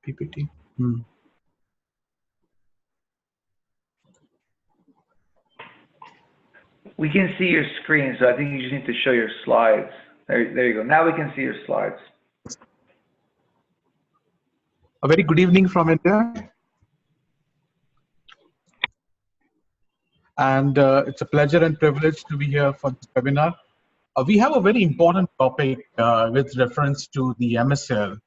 PPT. We can see your screen, so I think you just need to show your slides. There you go. Now we can see your slides. A very good evening from India. And it's a pleasure and privilege to be here for this webinar. We have a very important topic with reference to the MSL.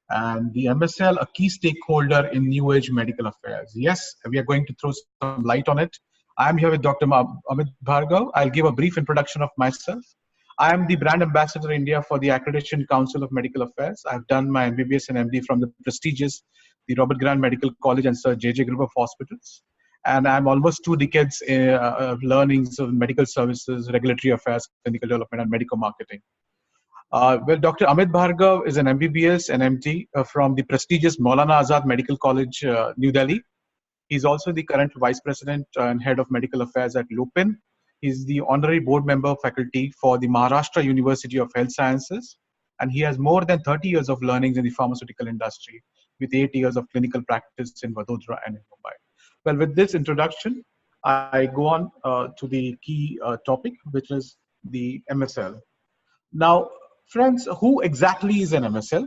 And the MSL, a key stakeholder in new age medical affairs. Yes, we are going to throw some light on it. I'm here with Dr. Amit Bhargav. I'll give a brief introduction of myself. I am the brand ambassador India for the Accreditation Council of Medical Affairs. I've done my MBBS and MD from the prestigious, the Robert Grant Medical College and Sir J.J. Group of Hospitals. And I'm almost 2 decades of learnings of medical services, regulatory affairs, clinical development, and medical marketing. Well, Dr. Amit Bhargav is an MBBS and MD from the prestigious Maulana Azad Medical College, New Delhi. He's also the current Vice President and Head of Medical Affairs at Lupin. He's the Honorary Board Member faculty for the Maharashtra University of Health Sciences. And he has more than 30 years of learnings in the pharmaceutical industry with 8 years of clinical practice in Vadodara and in Mumbai. Well, with this introduction, I go on to the key topic, which is the MSL. Now, friends, who exactly is an MSL?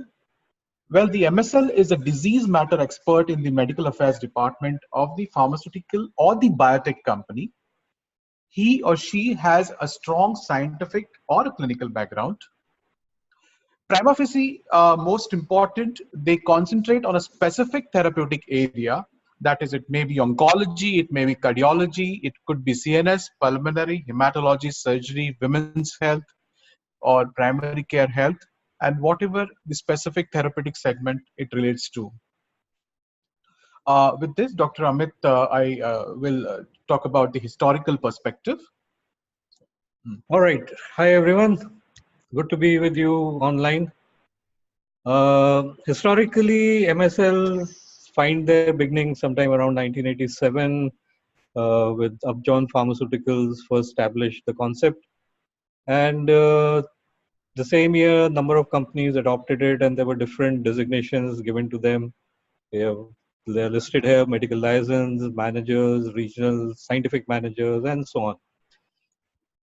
Well, the MSL is a disease matter expert in the medical affairs department of the pharmaceutical or the biotech company. He or she has a strong scientific or a clinical background. Prima facie, most important, they concentrate on a specific therapeutic area. That is, it may be oncology, it may be cardiology, it could be CNS, pulmonary, hematology, surgery, women's health, or primary care health, and whatever the specific therapeutic segment it relates to. With this, Dr. Amit, I will talk about the historical perspective. All right. Hi, everyone. Good to be with you online. Historically, MSLs find their beginning sometime around 1987 with Upjohn Pharmaceuticals first established the concept. And the same year, number of companies adopted it, and there were different designations given to them. They're listed here: medical liaisons, managers, regional scientific managers, and so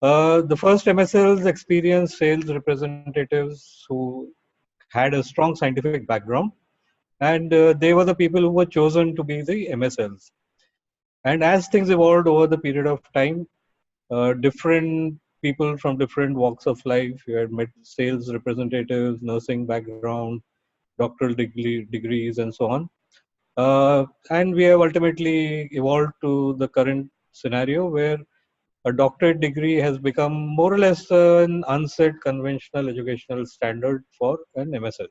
on. The first MSLs experienced sales representatives who had a strong scientific background, and they were the people who were chosen to be the MSLs. And as things evolved over the period of time, different people from different walks of life. You had met sales representatives, nursing background, doctoral degrees, and so on. And we have ultimately evolved to the current scenario where a doctorate degree has become more or less an unsaid conventional educational standard for an MSL.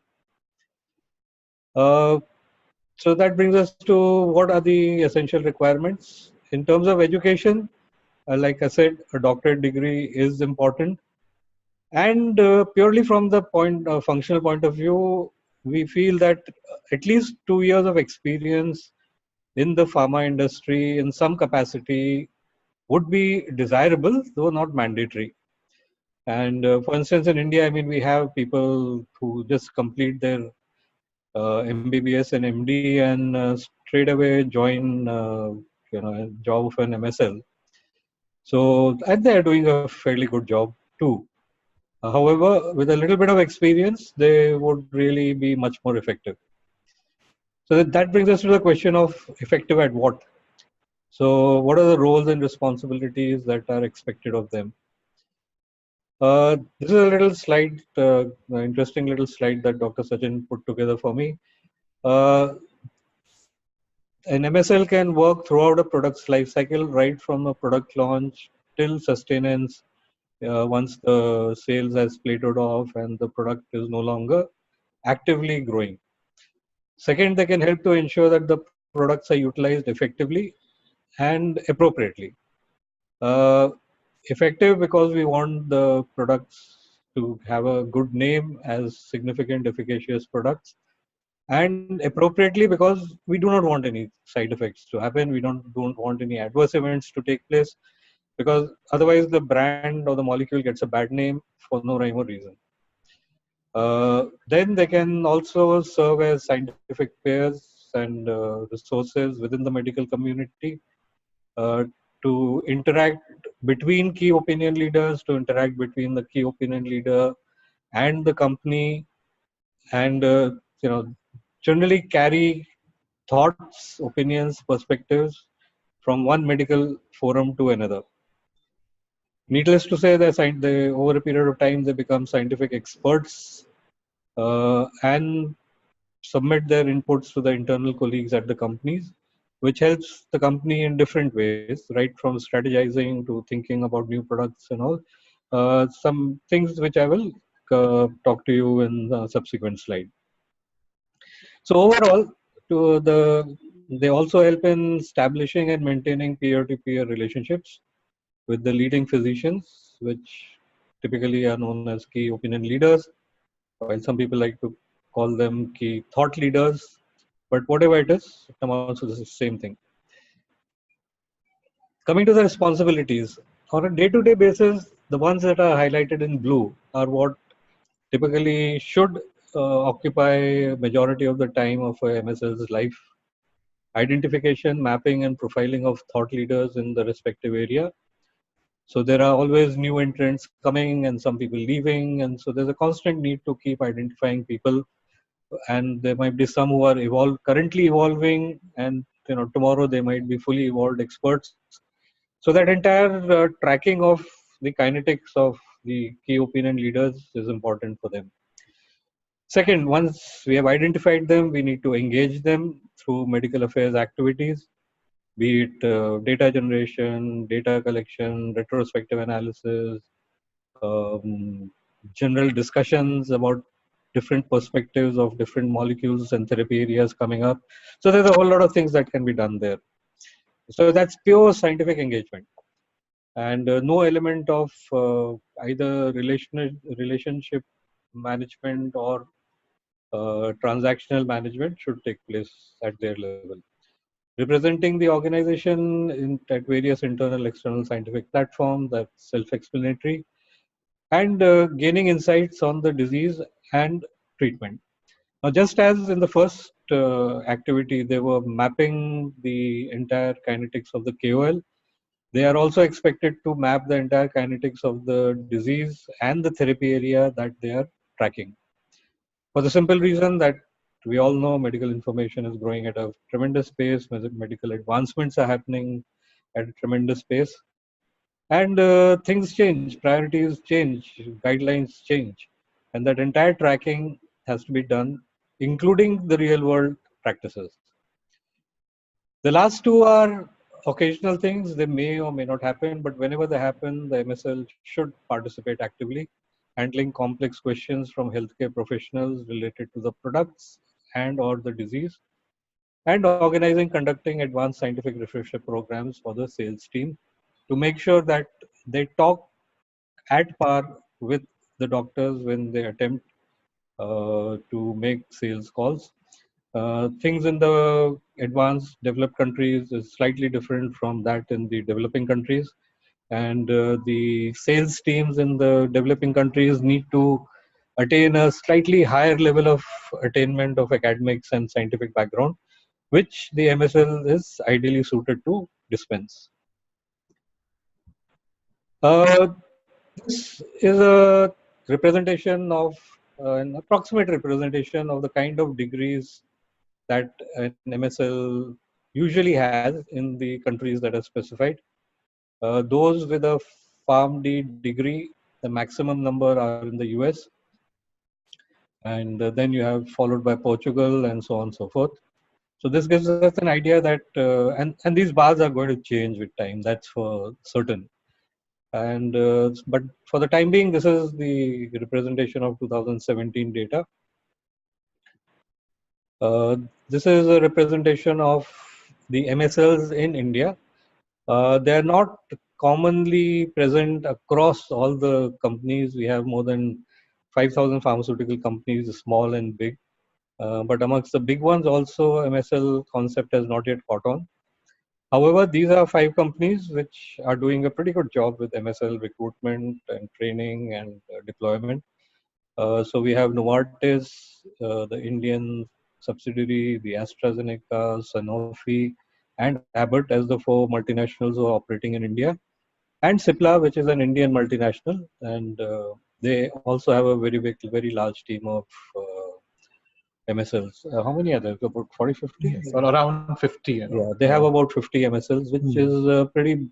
So that brings us to what are the essential requirements. In terms of education, like I said, a doctorate degree is important. And purely from the functional point of view, we feel that at least 2 years of experience in the pharma industry in some capacity would be desirable, though not mandatory. And for instance, in India, I mean, we have people who just complete their MBBS and MD and straight away join a job of an MSL. So, and they're doing a fairly good job too. However, with a little bit of experience, they would really be much more effective. So that brings us to the question of effective at what? So what are the roles and responsibilities that are expected of them? This is a little slide, interesting little slide that Dr. Sachin put together for me. An MSL can work throughout a product's life cycle, right from a product launch till sustenance, once the sales has plateaued off and the product is no longer actively growing. Second, they can help to ensure that the products are utilized effectively and appropriately. Effective because we want the products to have a good name as significant efficacious products, and appropriately because we do not want any side effects to happen. We don't want any adverse events to take place, because otherwise the brand or the molecule gets a bad name for no rhyme or reason. Then they can also serve as scientific pairs and resources within the medical community to interact between key opinion leaders, to interact between the key opinion leader and the company, and generally carry thoughts, opinions, perspectives from one medical forum to another. Needless to say, they over a period of time they become scientific experts and submit their inputs to the internal colleagues at the companies, which helps the company in different ways, right from strategizing to thinking about new products and all. Some things which I will talk to you in the subsequent slide. So overall, they also help in establishing and maintaining peer-to-peer relationships with the leading physicians, which typically are known as key opinion leaders, while some people like to call them key thought leaders. But whatever it is, it amounts to the same thing. Coming to the responsibilities, on a day-to-day basis, the ones that are highlighted in blue are what typically should occupy a majority of the time of a MSL's life. Identification, mapping, and profiling of thought leaders in the respective area. So there are always new entrants coming and some people leaving, and so there's a constant need to keep identifying people. And there might be some who are currently evolving, and tomorrow they might be fully evolved experts. So that entire tracking of the kinetics of the key opinion leaders is important for them. Second, once we have identified them, we need to engage them through medical affairs activities, be it data generation, data collection, retrospective analysis, general discussions about different perspectives of different molecules and therapy areas coming up. So there's a whole lot of things that can be done there. So that's pure scientific engagement. And no element of either relationship management or transactional management should take place at their level. Representing the organization at various internal, external scientific platforms, that's self-explanatory, and gaining insights on the disease and treatment. Now, just as in the first activity, they were mapping the entire kinetics of the KOL, they are also expected to map the entire kinetics of the disease and the therapy area that they are tracking. For the simple reason that we all know medical information is growing at a tremendous pace, medical advancements are happening at a tremendous pace, and things change, priorities change, guidelines change, and that entire tracking has to be done, including the real world practices. The last two are occasional things. They may or may not happen, but whenever they happen, the MSL should participate actively, handling complex questions from healthcare professionals related to the products and or the disease, and organizing, conducting advanced scientific refresher programs for the sales team to make sure that they talk at par with the doctors when they attempt to make sales calls. Things in the advanced developed countries is slightly different from that in the developing countries. And the sales teams in the developing countries need to attain a slightly higher level of attainment of academics and scientific background, which the MSL is ideally suited to dispense. This is a representation of an approximate representation of the kind of degrees that an MSL usually has in the countries that are specified. Those with a PharmD degree, the maximum number are in the US, and then you have followed by Portugal and so on and so forth. So this gives us an idea that, and these bars are going to change with time, that's for certain. And but for the time being, this is the representation of 2017 data. This is a representation of the MSLs in India. They are not commonly present across all the companies. We have more than 5,000 pharmaceutical companies, small and big. But amongst the big ones also, MSL concept has not yet caught on. However, these are 5 companies which are doing a pretty good job with MSL recruitment and training and deployment. So we have Novartis, the Indian subsidiary, the AstraZeneca, Sanofi, and Abbott as the four multinationals who are operating in India, and Cipla, which is an Indian multinational, and they also have a very big, very large team of MSLs. How many are there? About 40, 50? Yes, or around 50. Yeah, they have about 50 MSLs, which is a pretty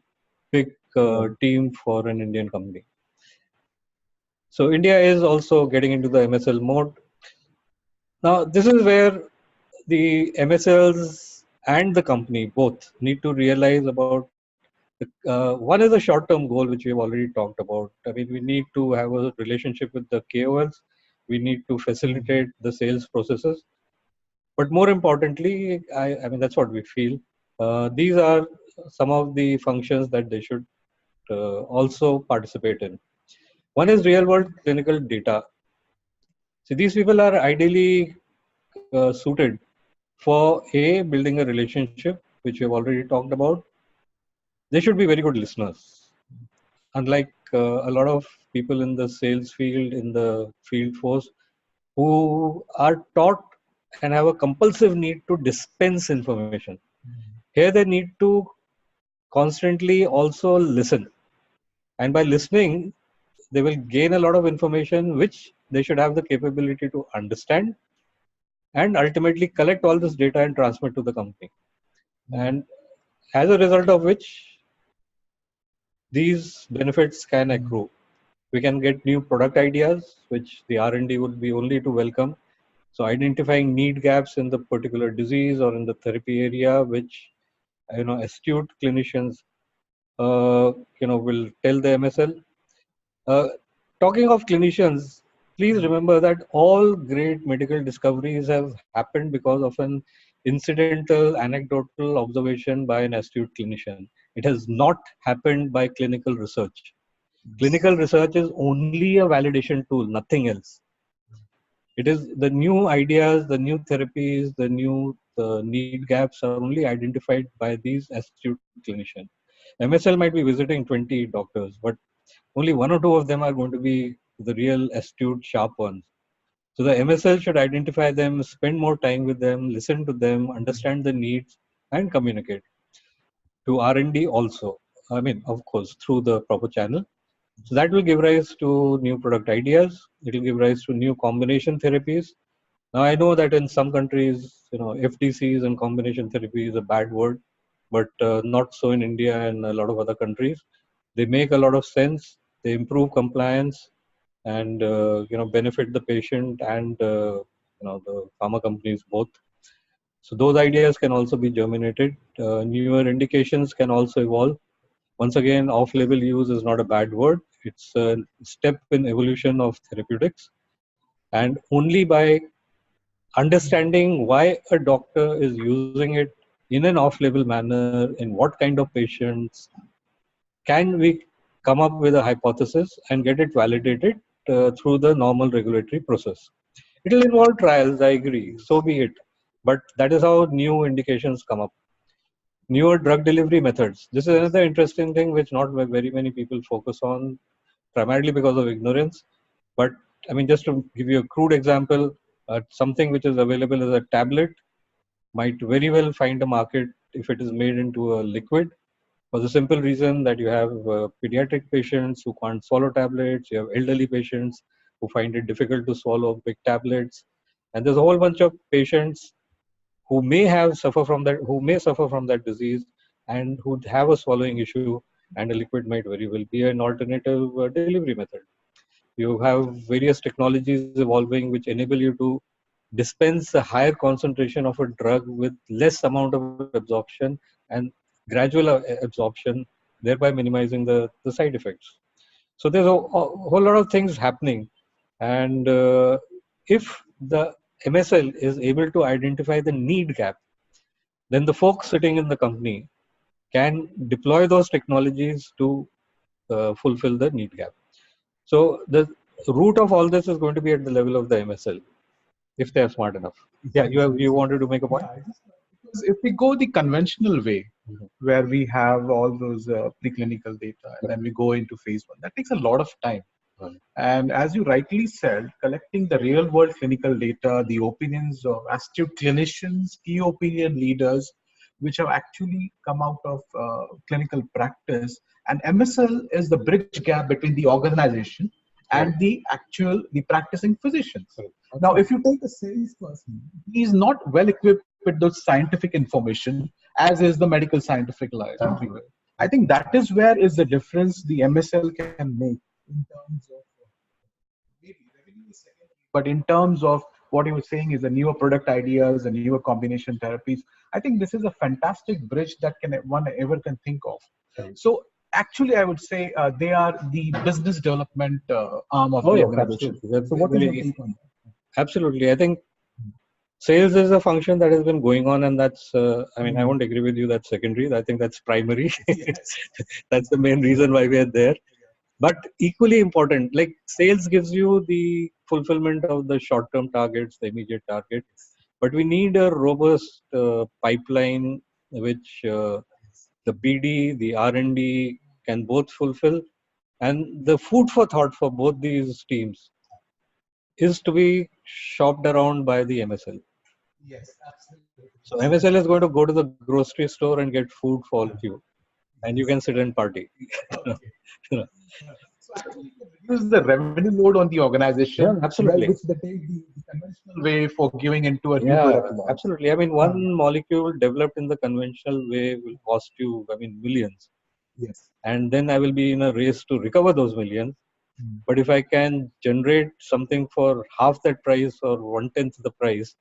big team for an Indian company. So India is also getting into the MSL mode. Now, this is where the MSLs and the company both need to realize about one is a short-term goal, which we have already talked about. I mean, we need to have a relationship with the KOLs. We need to facilitate the sales processes. But more importantly, I mean, that's what we feel. These are some of the functions that they should also participate in. One is real-world clinical data. See, these people are ideally suited for building a relationship, which we have already talked about. They should be very good listeners. Unlike a lot of people in the sales field, in the field force, who are taught and have a compulsive need to dispense information. Here they need to constantly also listen. And by listening, they will gain a lot of information which they should have the capability to understand and ultimately collect all this data and transmit to the company. And as a result of which, these benefits can accrue. We can get new product ideas, which the R&D would be only to welcome. So identifying need gaps in the particular disease or in the therapy area, which astute clinicians will tell the MSL. Talking of clinicians, please remember that all great medical discoveries have happened because of an incidental, anecdotal observation by an astute clinician. It has not happened by clinical research. Clinical research is only a validation tool, nothing else. It is the new ideas, the new therapies, the new need gaps are only identified by these astute clinicians. MSL might be visiting 20 doctors, but only one or two of them are going to be the real astute, sharp ones. So the MSL should identify them, spend more time with them, listen to them, understand the needs, and communicate. To R&D also. I mean, of course, through the proper channel. So that will give rise to new product ideas. It will give rise to new combination therapies. Now I know that in some countries, FDCs and combination therapy is a bad word, but not so in India and a lot of other countries. They make a lot of sense. They improve compliance and benefit the patient and the pharma companies both. So those ideas can also be germinated. Newer indications can also evolve. Once again, off-label use is not a bad word. It's a step in evolution of therapeutics. And only by understanding why a doctor is using it in an off-label manner, in what kind of patients, can we come up with a hypothesis and get it validated through the normal regulatory process. It will involve trials, I agree, so be it. But that is how new indications come up. Newer drug delivery methods. This is another interesting thing which not very many people focus on, primarily because of ignorance. But I mean, just to give you a crude example, something which is available as a tablet might very well find a market if it is made into a liquid, for the simple reason that you have pediatric patients who can't swallow tablets, you have elderly patients who find it difficult to swallow big tablets, and there's a whole bunch of patients who may suffer from that disease and who have a swallowing issue, and a liquid might very well be an alternative delivery method. You have various technologies evolving which enable you to dispense a higher concentration of a drug with less amount of absorption and gradual absorption, thereby minimizing the side effects. So there's a whole lot of things happening. And if the MSL is able to identify the need gap, then the folks sitting in the company can deploy those technologies to fulfill the need gap. So the root of all this is going to be at the level of the MSL, if they are smart enough. Yeah, you wanted to make a point? Yeah, because if we go the conventional way, where we have all those preclinical data and then we go into phase 1, that takes a lot of time. And as you rightly said, collecting the real world clinical data, the opinions of astute clinicians, key opinion leaders, which have actually come out of clinical practice. And MSL is the bridge gap between the organization and the practicing physicians. Now, if you take a salesperson, he is not well equipped with those scientific information, as is the medical scientific life everywhere. I think that is where is the difference the MSL can make in terms of maybe revenue is secondary, but in terms of what you were saying is the newer product ideas and newer combination therapies. I think this is a fantastic bridge that one ever can think of. So actually, I would say they are the business development arm of the organization. So what is your take on that? Absolutely. I think sales is a function that has been going on, and that's, I mean, I won't agree with you that's secondary. I think that's primary. That's the main reason why we are there. But equally important, like sales gives you the fulfillment of the short-term targets, the immediate targets. But we need a robust pipeline which the BD, the R&D can both fulfill. And the food for thought for both these teams is to be shopped around by the MSL. Yes, absolutely. So MSL is going to go to the grocery store and get food for all of you, and you can sit and party. Okay. So actually, it reduces the revenue load on the organization. Yeah, absolutely. Which they take the conventional way for giving into a new Yeah, product launch. absolutely. I mean, one molecule developed in the conventional way will cost you, I mean, millions. Yes. And then I will be in a race to recover those millions. But if I can generate something for half that price or 1/10 the price,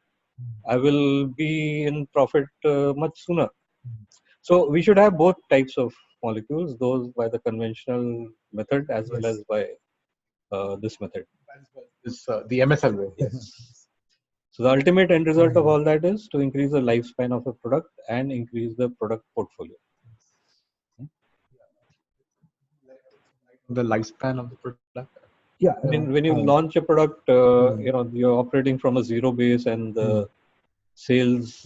I will be in profit much sooner. So we should have both types of molecules, those by the conventional method as well as by this method. This, the MSL way. Yes. So the ultimate end result of all that is to increase the lifespan of a product and increase the product portfolio. The lifespan of the product. Yeah, I mean, when you launch a product, you know, you're operating from a zero base, and the sales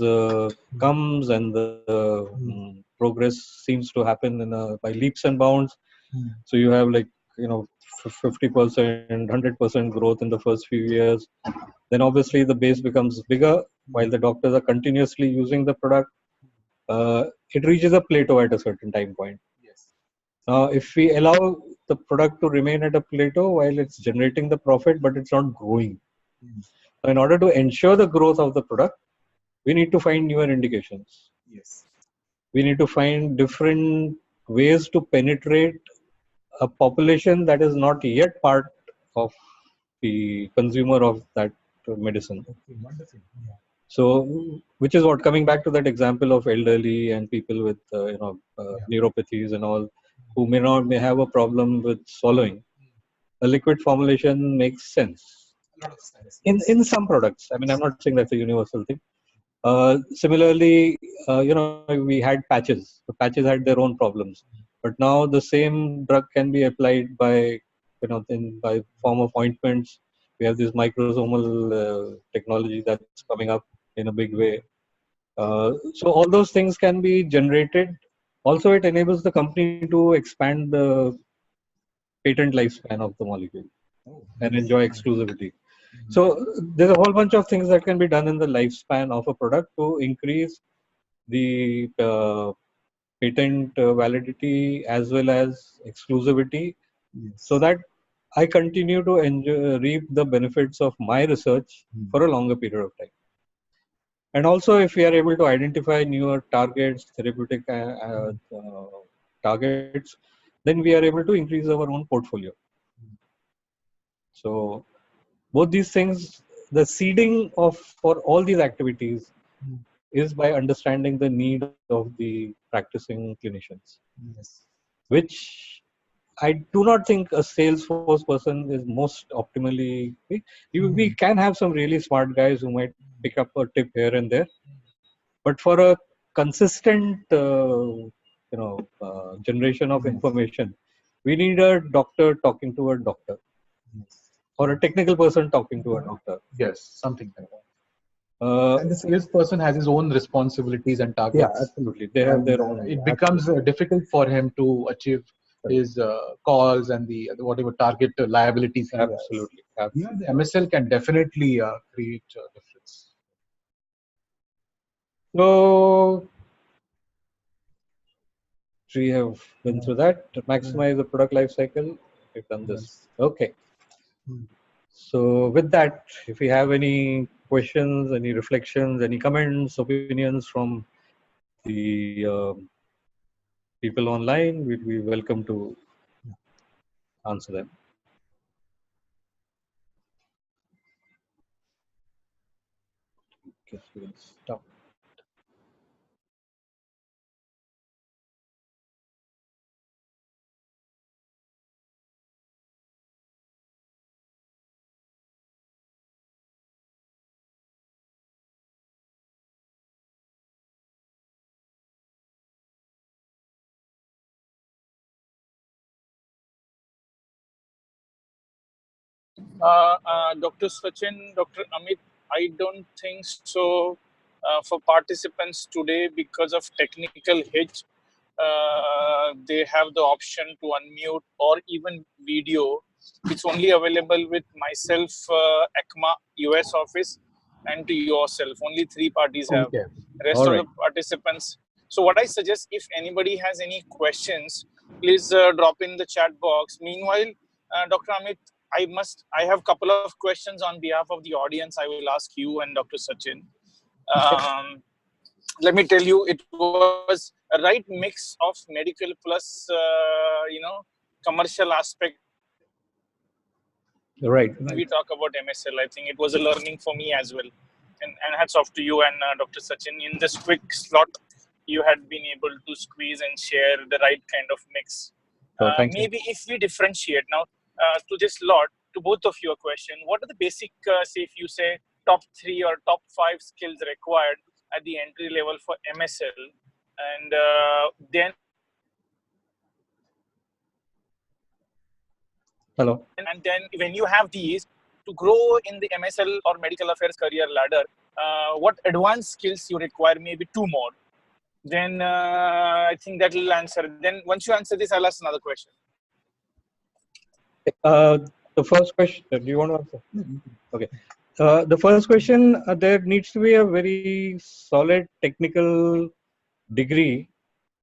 comes, and the progress seems to happen by leaps and bounds. So you have, like, you know, 50%, 100% growth in the first few years. Then obviously the base becomes bigger while the doctors are continuously using the product. It reaches a plateau at a certain time point. Now, if we allow the product to remain at a plateau while it's generating the profit, but it's not growing. So in order to ensure the growth of the product, we need to find newer indications. We need to find different ways to penetrate a population that is not yet part of the consumer of that medicine. So, which is what, coming back to that example of elderly and people with neuropathies and all, who may have a problem with swallowing. A liquid formulation makes sense in some products. I mean, I'm not saying that's a universal thing. Similarly, we had patches. The patches had their own problems, but now the same drug can be applied by form of ointments. We have this microsomal technology that's coming up in a big way. So all those things can be generated. Also, it enables the company to expand the patent lifespan of the molecule and enjoy exclusivity. So there's a whole bunch of things that can be done in the lifespan of a product to increase the patent validity as well as exclusivity, so that I continue to reap the benefits of my research for a longer period of time. And also, if we are able to identify newer targets, therapeutic targets, then we are able to increase our own portfolio. So both these things, the seeding for all these activities is by understanding the need of the practicing clinicians, which I do not think a Salesforce person is most optimally. We can have some really smart guys who might pick up a tip here and there, but for a consistent generation of information, we need a doctor talking to a doctor, or a technical person talking to a doctor. Yes, something like that. And the salesperson has his own responsibilities and targets. Yeah, absolutely. They have their own. It becomes difficult for him to achieve his calls and the whatever target liabilities he has. Absolutely. Here, the MSL can definitely create a difference. So we have been through that. To maximize the product life cycle. We've done this. Okay. So with that, if you have any questions, any reflections, any comments, opinions from the people online, we'd be welcome to answer them. Okay, so we'll stop. Dr. Sachin, Dr. Amit, I don't think so for participants today because of technical hitch. They have the option to unmute or even video. It's only available with myself, ACMA US office, and to yourself. Only 3 parties have. Okay. Rest All of right. the participants. So what I suggest, if anybody has any questions, please drop in the chat box. Meanwhile, Dr. Amit, I have a couple of questions on behalf of the audience. I will ask you and Dr. Sachin. Let me tell you, it was a right mix of medical plus, commercial aspect. Right. When we talk about MSL, I think it was a learning for me as well. And hats off to you and Dr. Sachin. In this quick slot, you had been able to squeeze and share the right kind of mix. So thank you. Maybe if we differentiate now to this lot, to both of your question, what are the basic, say if you say top 3 or top 5 skills required at the entry level for MSL, and then Hello. and then when you have these to grow in the MSL or medical affairs career ladder, what advanced skills you require? Maybe 2 more. Then I think that will answer. Then once you answer this, I'll ask another question. The first question, do you want to answer? Okay. The first question, there needs to be a very solid technical degree,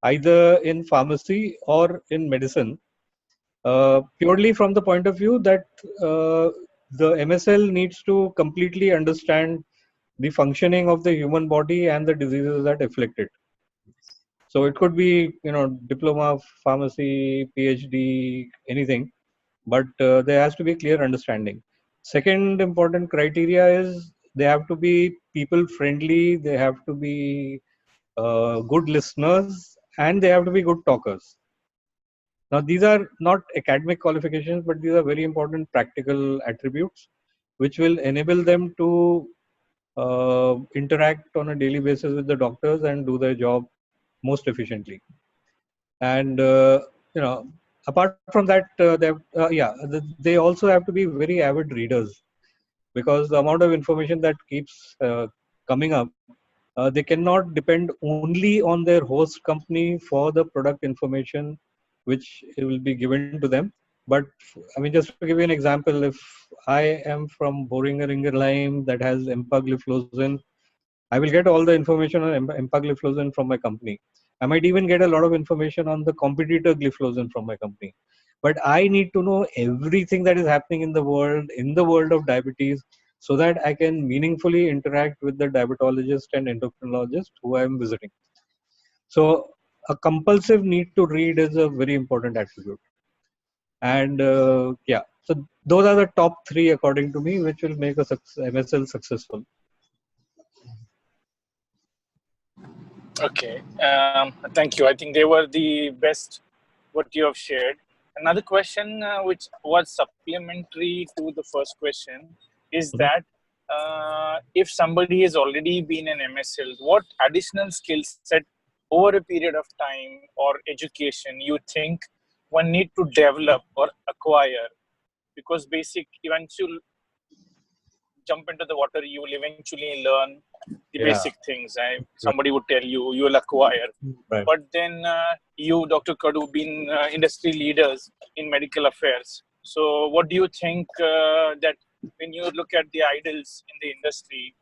either in pharmacy or in medicine, purely from the point of view that the MSL needs to completely understand the functioning of the human body and the diseases that afflict it. So it could be, diploma of pharmacy, PhD, anything, but there has to be clear understanding. Second important criteria is they have to be people friendly, they have to be good listeners, and they have to be good talkers. Now, these are not academic qualifications, but these are very important practical attributes which will enable them to interact on a daily basis with the doctors and do their job most efficiently. And apart from that, they also have to be very avid readers, because the amount of information that keeps coming up, they cannot depend only on their host company for the product information which will be given to them. But I mean, just to give you an example, if I am from Boehringer Ingelheim that has empagliflozin, I will get all the information on empagliflozin from my company. I might even get a lot of information on the competitor gliflozin from my company. But I need to know everything that is happening in the world of diabetes, so that I can meaningfully interact with the diabetologist and endocrinologist who I am visiting. So a compulsive need to read is a very important attribute. And so those are the top 3 according to me, which will make a MSL successful. Okay, thank you. I think they were the best what you have shared. Another question which was supplementary to the first question is that if somebody has already been an MSL, what additional skill set over a period of time or education you think one need to develop or acquire? Because basic eventual jump into the water, you will eventually learn the Yeah. basic things. Somebody would tell you, you will acquire. Right. But then you, Dr. Kadu, been industry leaders in medical affairs. So what do you think that when you look at the idols in the industry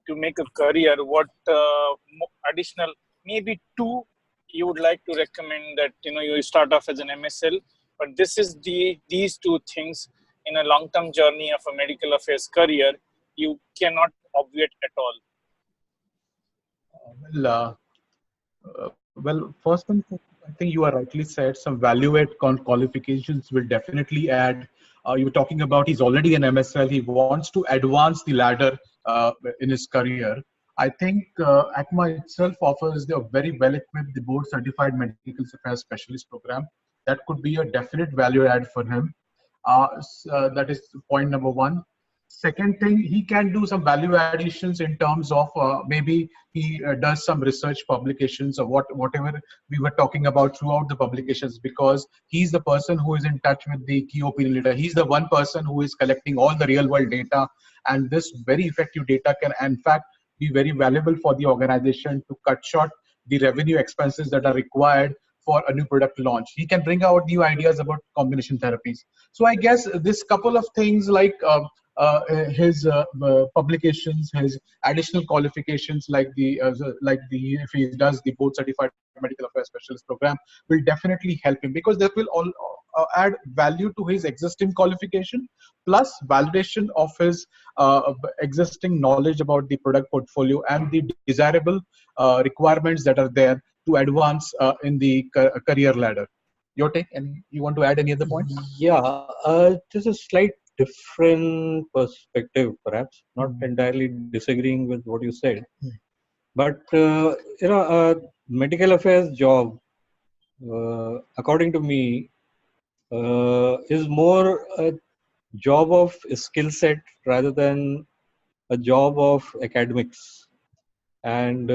to make a career, what additional, maybe two, you would like to recommend that, you start off as an MSL, but this is these two things in a long-term journey of a medical affairs career, you cannot obviate at all? Well, first and foremost, I think you are rightly said, some value-add qualifications will definitely add. You were talking about he's already an MSL, he wants to advance the ladder in his career. I think ACMA itself offers a very well-equipped, the board-certified medical affairs specialist program. That could be a definite value add for him. That is point number one. Second thing, he can do some value additions in terms of maybe he does some research publications or whatever we were talking about throughout the publications, because he's the person who is in touch with the key opinion leader. He's the one person who is collecting all the real world data, and this very effective data can in fact be very valuable for the organization to cut short the revenue expenses that are required for a new product launch. He can bring out new ideas about combination therapies. So I guess this couple of things like his publications, his additional qualifications, like if he does the board certified medical affairs specialist program, will definitely help him, because that will all add value to his existing qualification plus validation of his existing knowledge about the product portfolio and the desirable requirements that are there to advance in the career ladder. Your take, and you want to add any other points? Yeah, just a slight different perspective, perhaps not entirely disagreeing with what you said, but medical affairs job, according to me, is more a job of skill set rather than a job of academics. And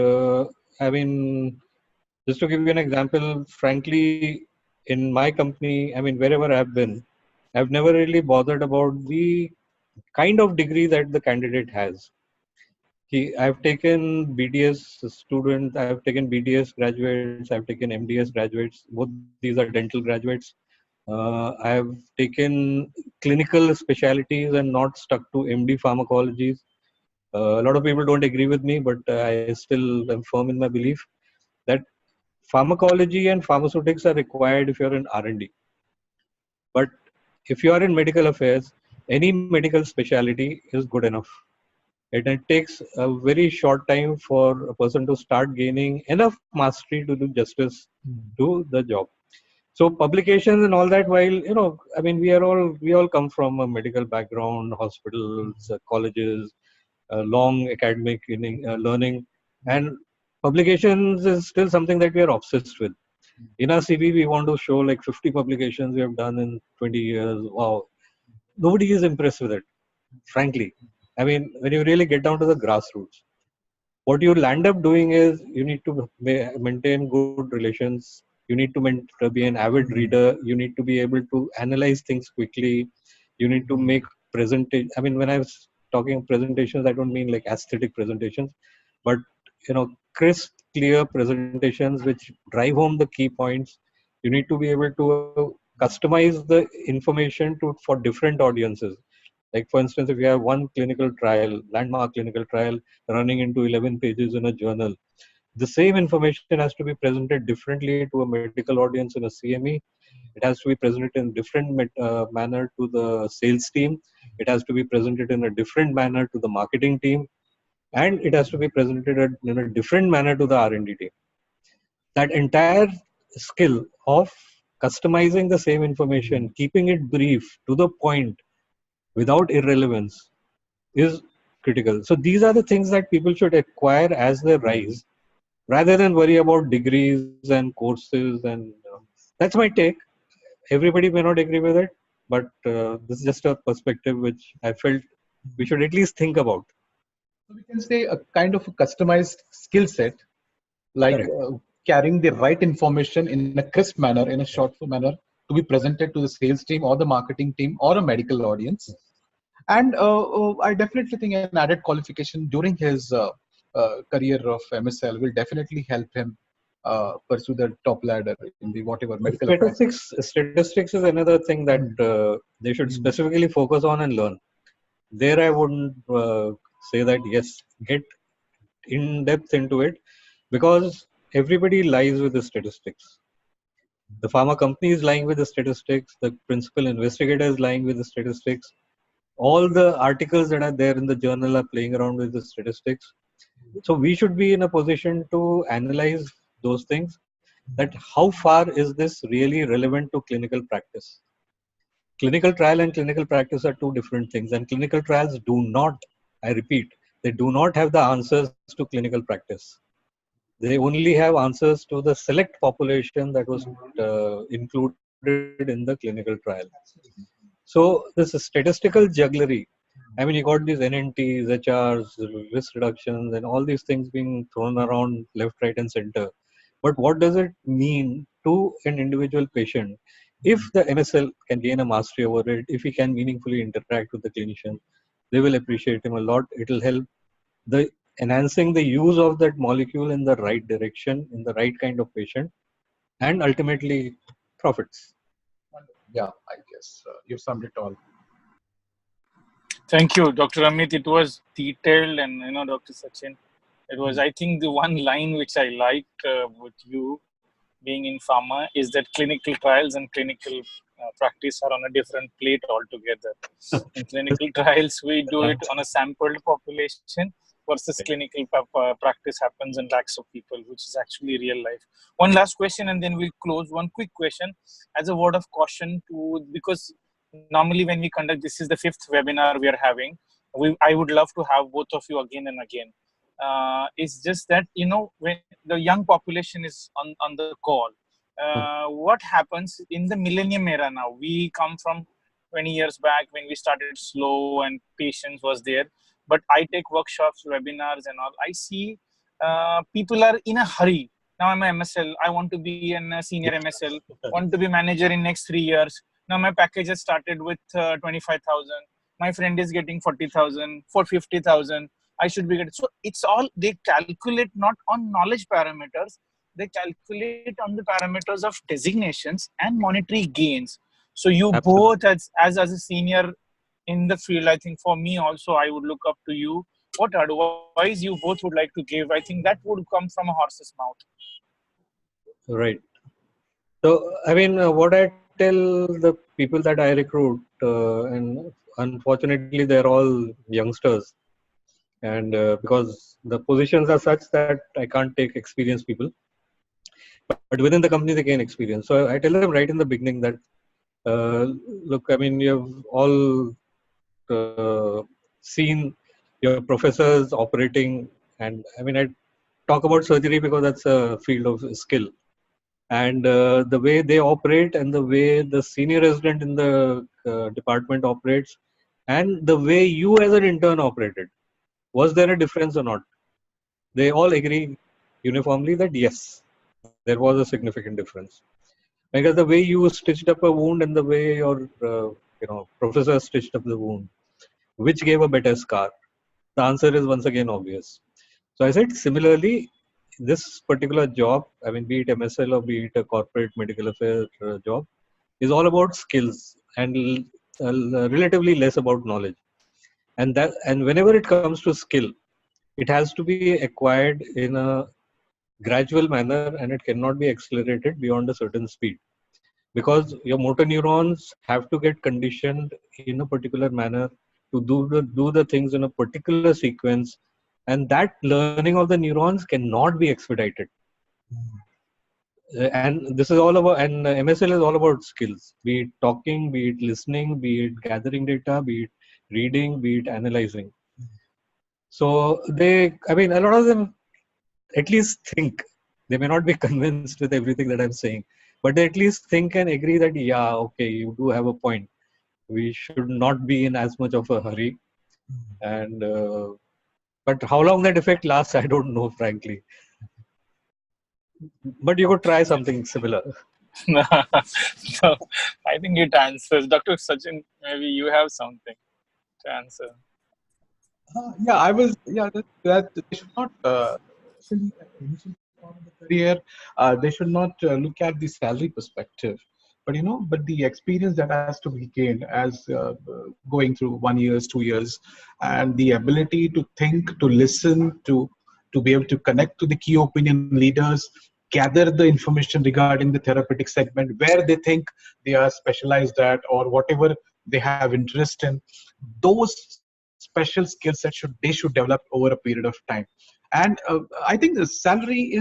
I mean, just to give you an example, frankly, in my company, I mean, wherever I've been, I've never really bothered about the kind of degree that the candidate has. I've taken BDS students, I've taken BDS graduates, I've taken MDS graduates. Both these are dental graduates. I've taken clinical specialties and not stuck to MD pharmacologies. A lot of people don't agree with me, but I still am firm in my belief that pharmacology and pharmaceutics are required if you're in R&D. But if you are in medical affairs, any medical specialty is good enough. It takes a very short time for a person to start gaining enough mastery to do justice to the job. So publications and all that, while, I mean, we all come from a medical background, hospitals, colleges, long academic learning, and publications is still something that we are obsessed with. In our CV, we want to show like 50 publications we have done in 20 years. Wow. Nobody is impressed with it, frankly. I mean, when you really get down to the grassroots, what you'll end up doing is you need to maintain good relations. You need to be an avid reader. You need to be able to analyze things quickly. You need to make presentation. I mean, when I was talking presentations, I don't mean like aesthetic presentations, but crisp, clear presentations which drive home the key points. You need to be able to customize the information for different audiences. Like, for instance, if you have one clinical trial, landmark clinical trial running into 11 pages in a journal, the same information has to be presented differently to a medical audience in a CME. It has to be presented in a different manner to the sales team. It has to be presented in a different manner to the marketing team. And it has to be presented in a different manner to the R&D team. That entire skill of customizing the same information, keeping it brief, to the point, without irrelevance, is critical. So these are the things that people should acquire as they rise, rather than worry about degrees and courses. And that's my take. Everybody may not agree with it, but this is just a perspective which I felt we should at least think about. So we can say a kind of a customized skill set, like carrying the right information in a crisp manner, in a short manner, to be presented to the sales team or the marketing team or a medical audience. And I definitely think an added qualification during his career of MSL will definitely help him pursue the top ladder in the whatever medical affairs. Statistics is another thing that they should specifically focus on and learn. There I wouldn't say that, yes, get in depth into it, because everybody lies with the statistics. The pharma company is lying with the statistics, the principal investigator is lying with the statistics, all the articles that are there in the journal are playing around with the statistics. So we should be in a position to analyze those things, that how far is this really relevant to clinical practice. Clinical trial and clinical practice are two different things, and clinical trials do not, I repeat, they do not have the answers to clinical practice. They only have answers to the select population that was included in the clinical trial. So this statistical jugglery, I mean, you got these NNTs, HRs, risk reductions, and all these things being thrown around left, right, and center. But what does it mean to an individual patient if the MSL can gain a mastery over it, if he can meaningfully interact with the clinician? They will appreciate him a lot. It will help the enhancing the use of that molecule in the right direction, in the right kind of patient, and ultimately profits. Yeah, I guess you've summed it all. Thank you, Dr. Amit. It was detailed, and Dr. Sachin, it was, I think, the one line which I liked with you being in pharma is that clinical trials and clinical practice are on a different plate altogether. In clinical trials, we do it on a sampled population versus clinical practice happens in lakhs of people, which is actually real life. One last question, and then we'll close. One quick question as a word of caution because normally when we conduct, this is the 5th webinar we are having. I would love to have both of you again and again. It's just that, when the young population is on the call, what happens in the millennium era now? We come from 20 years back when we started slow and patience was there. But I take workshops, webinars and all. I see people are in a hurry. Now I'm an MSL. I want to be a senior MSL, want to be manager in next 3 years. Now my package has started with 25,000. My friend is getting 40,000, for 50,000. I should be getting. So it's all, they calculate not on knowledge parameters. They calculate on the parameters of designations and monetary gains. So you Absolutely. both as a senior in the field, I think for me also, I would look up to you. What advice you both would like to give? I think that would come from a horse's mouth. Right. So, I mean, what I tell the people that I recruit, and unfortunately, they're all youngsters, and because the positions are such that I can't take experienced people, but within the company, they gain experience. So, I tell them right in the beginning that, look, I mean, you've all seen your professors operating, and I mean, I talk about surgery because that's a field of skill. And the way they operate and the way the senior resident in the department operates and the way you as an intern operated, was there a difference or not? They all agree uniformly that yes, there was a significant difference, because the way you stitched up a wound and the way your professor stitched up the wound, which gave a better scar? The answer is once again obvious. So I said, similarly, this particular job, I mean, be it MSL or be it a corporate medical affairs job, is all about skills and relatively less about knowledge. And whenever it comes to skill, it has to be acquired in a gradual manner, and it cannot be accelerated beyond a certain speed, because your motor neurons have to get conditioned in a particular manner to do the things in a particular sequence, and that learning of the neurons cannot be expedited. And this is all about, and MSL is all about skills, be it talking, be it listening, be it gathering data, be it reading, be it analyzing. So I mean, a lot of them at least think. They may not be convinced with everything that I'm saying, but they at least think and agree that, yeah, okay, you do have a point. We should not be in as much of a hurry. And but how long that effect lasts, I don't know, frankly. But you could try something similar. No, I think it answers. Dr. Sachin, maybe you have something. to answer. Yeah, I was. Yeah, that they should not. Especially at the initial part of the career, they should not look at the salary perspective, but but the experience that has to be gained as going through 1 years, 2 years, and the ability to think, to listen, to be able to connect to the key opinion leaders, gather the information regarding the therapeutic segment where they think they are specialized at or whatever they have interest in. Those special skill sets they should develop over a period of time. And I think the salary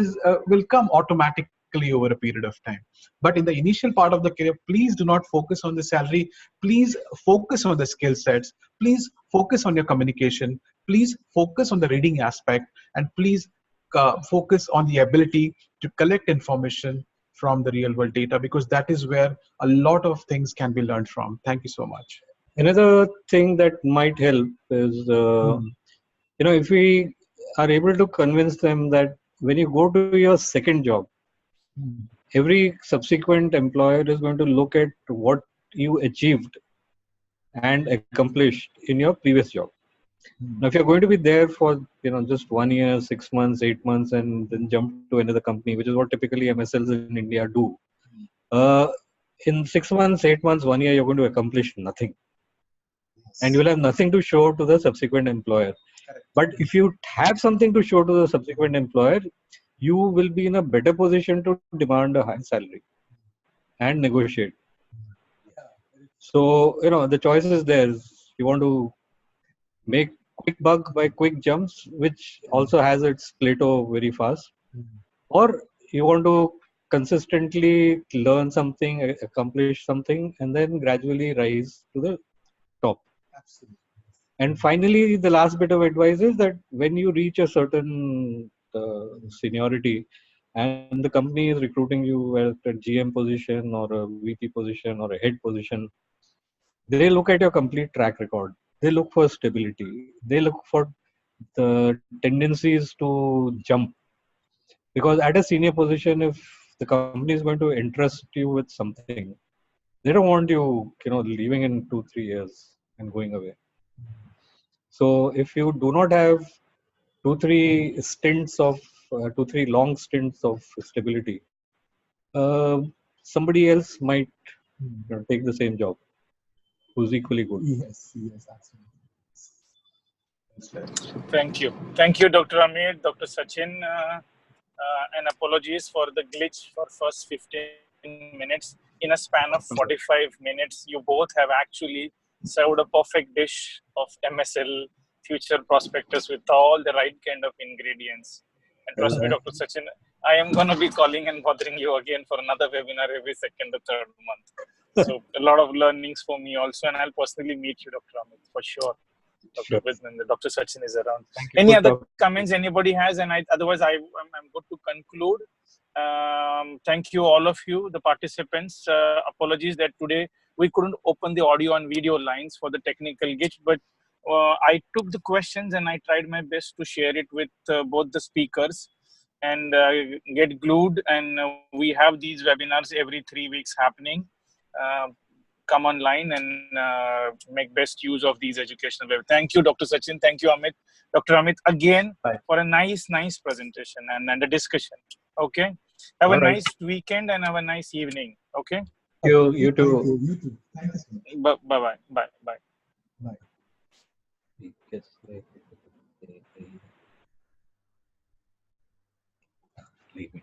will come automatically over a period of time. But in the initial part of the career, please do not focus on the salary. Please focus on the skill sets. Please focus on your communication. Please focus on the reading aspect, and please focus on the ability to collect information from the real world data, because that is where a lot of things can be learned from. Thank you so much. Another thing that might help is, if we are able to convince them that when you go to your second job, every subsequent employer is going to look at what you achieved and accomplished in your previous job. Now, if you're going to be there for just 1 year, 6 months, 8 months, and then jump to another company, which is what typically MSLs in India do, in 6 months, 8 months, 1 year, you're going to accomplish nothing, and you'll have nothing to show to the subsequent employer. But if you have something to show to the subsequent employer, you will be in a better position to demand a high salary and negotiate. So, the choice is there. You want to make quick buck by quick jumps, which also has its plateau very fast, or you want to consistently learn something, accomplish something, and then gradually rise to the top. Absolutely. And finally, the last bit of advice is that when you reach a certain seniority and the company is recruiting you at a GM position or a VP position or a head position, they look at your complete track record. They look for stability. They look for the tendencies to jump. Because at a senior position, if the company is going to entrust you with something, they don't want you, leaving in 2-3 years and going away. So if you do not have 2-3 stints of 2-3 long stints of stability, somebody else might take the same job who's equally good. Yes, absolutely. Thank you. Thank you, Dr. Amit, Dr. Sachin. And apologies for the glitch for first 15 minutes. In a span of 45 minutes, you both have actually served a perfect dish of MSL future prospectus with all the right kind of ingredients. And trust me, Dr. Sachin, I am going to be calling and bothering you again for another webinar every second or third month. So a lot of learnings for me also, and I'll personally meet you, Dr. Amit, for sure. Dr. Vidman, Dr. Sachin is around. Any other comments anybody has? And otherwise, I'm good to conclude. Thank you, all of you, the participants. Apologies that today we couldn't open the audio and video lines for the technical glitch, but I took the questions and I tried my best to share it with both the speakers and get glued. And we have these webinars every 3 weeks happening. Come online and make best use of these educational webinars. Thank you, Dr. Sachin. Thank you, Amit. Dr. Amit, again, for a nice presentation and a discussion. Okay. Have a nice weekend and have a nice evening. Okay. You too. You too. Thank you so much. Bye. Bye. Leave me.